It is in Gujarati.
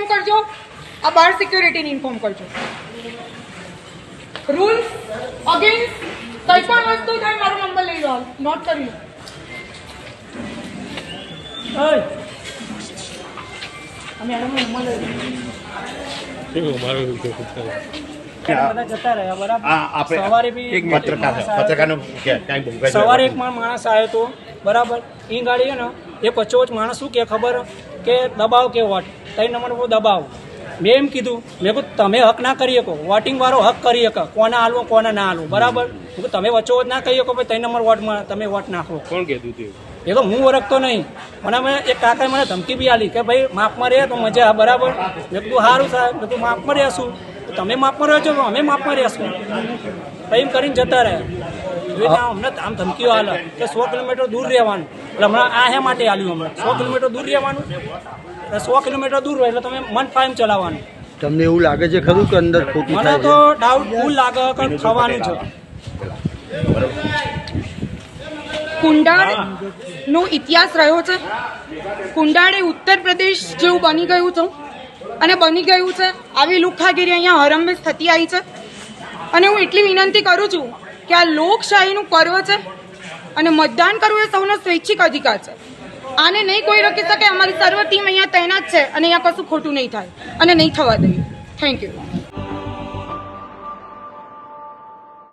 ઇન્ફોર્મ કરજો, આ બાર સિક્યુરિટીને ઇન્ફોર્મ કરજો. રૂલ્સ અગેન્સ્ટ કઈ પણ વસ્તુ થાય મારો નંબર લઈ લો, નોટ કરી લો. સવારે એક માણસ આવ્યો હતો બરાબર. એ ગાડી છે ને એ વચ્ચોવચ માણસ શું કે ખબર કે દબાવ કે વોટ 3 નંબર પર દબાવ. મેં એમ કીધું, મેં કહું તમે હક ના કરી શકો, વોટિંગ વાળો હક કરી શકે કોને હાલવો કોને ના હાલવું બરાબર. તમે વચ્ચોવચ ના કહી શકો ભાઈ 3 નંબર વોટમાં તમે વોટ નાખો. કોણ કીધું હતું? એ તો હું ઓળખતો નહીં. મને એક કાકાએ મને ધમકી બી આલી કે ભાઈ માપમાં રહે તો મજા બરાબર. મેં કીધું સારું સાહેબ, મેં કીધું માપમાં રહેશું, તમે માપમાં રહ્યો છો અમે માપમાં રહેશું. એમ કરીને જતા રહ્યા. અમને આમ ધમકીઓ હાલે કે 100 કિલોમીટર દૂર રહેવાનું. એટલે હમણાં આ હે માટે આલ્યું, હમણાં 100 કિલોમીટર દૂર રહેવાનું. 100 કિલોમીટર દૂર હોય એટલે તમે મન ફાઈમ ચલાવવાનું. તમને એવું લાગે છે ખરું કે અંદર ખોટું મને થાય તો છે? ડાઉટફુલ લાગે કે થવાનું છે. કુંડાળનો ઇતિહાસ રહ્યો છે. કુંડાળ એ ઉત્તર પ્રદેશ જેવું બની ગયું છે અને બની ગયું છે. આવી લુખ્ખાગીરી અહીંયા હરમેશ થતી આવી છે. અને હું એટલી વિનંતી કરું છું કે આ લોકશાહીનું પર્વ છે અને મતદાન કરવું એ સૌનો સ્વૈચ્છિક અધિકાર છે. આને નહીં કોઈ રોકી શકે. અમારી સર્વ ટીમ અહીંયા તૈનાત છે અને અહીંયા કશું ખોટું નહીં થાય અને નહીં થવા દઈએ. Thank you.